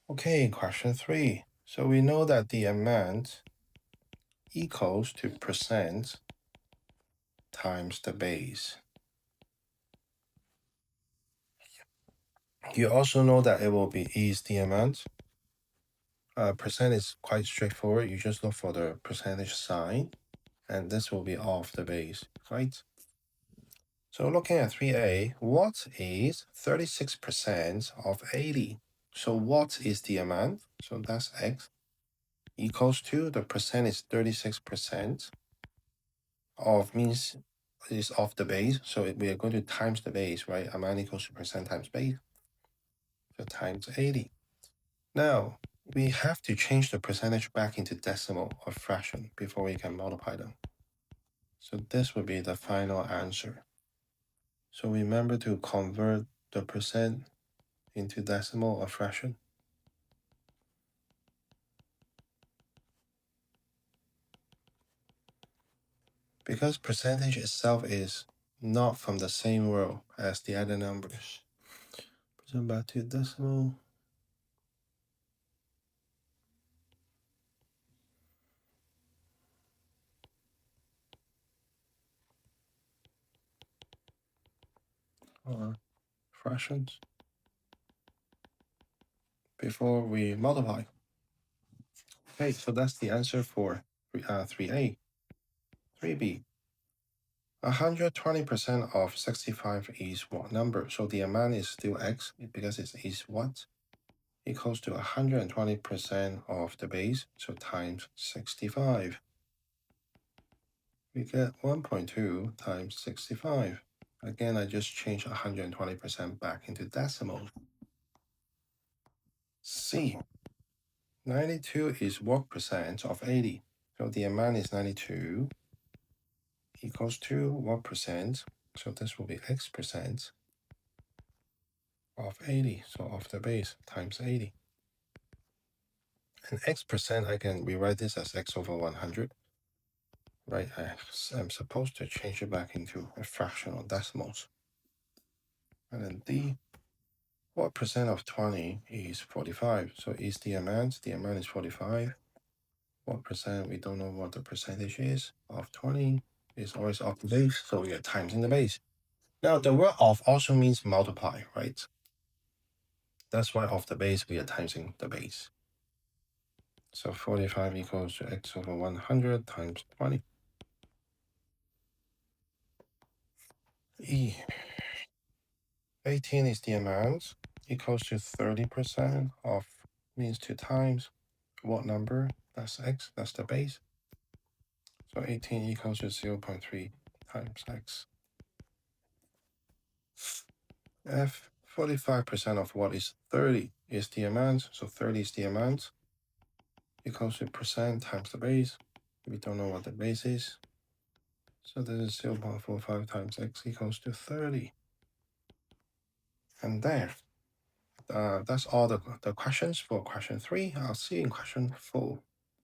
Okay, question 3. So we know that the amount equals to percent times the base. You also know that it will be is the amount. Percent is quite straightforward. You just look for the percentage sign, and this will be of the base, right? So looking at 3a, what is 36% of 80? So what is the amount? So that's x equals to the percent is 36% of means is of the base. So we are going to times the base, right? Amount equals to percent times base. So times 80. Now we have to change the percentage back into decimal or fraction before we can multiply them. So this would be the final answer. So remember to convert the percent into decimal or fraction. Because percentage itself is not from the same row as the other numbers. Percent back to decimal. Or fractions before we multiply. Okay, so that's the answer for 3A. 3B. 120% of 65 is what number? So the amount is still x because it is what? Equals to 120% of the base, so times 65. We get 1.2 times 65. Again, I just changed 120% back into decimals. C. 92 is what percent of 80? So the amount is 92 equals to what percent? So this will be x percent of 80, so of the base times 80. And x percent, I can rewrite this as x over 100, right? I'm supposed to change it back into a fraction or decimals. And then D, what percent of 20 is 45? So is the amount is 45. What percent, we don't know what the percentage is of 20. Is always of the base, so we are timesing the base. Now the word of also means multiply, right? That's why of the base, we are timesing the base. So 45 equals to x over 100 times 20. E. 18 is the amount, equals to 30% of means 2 times what number? That's x, that's the base. So 18 equals to 0.3 times x. F, 45% of what is 30 is the amount, so 30 is the amount, equals to percent times the base. We don't know what the base is. So this is 0.45 times x equals to 30. And there. That's all the questions for question 3. I'll see you in question 4.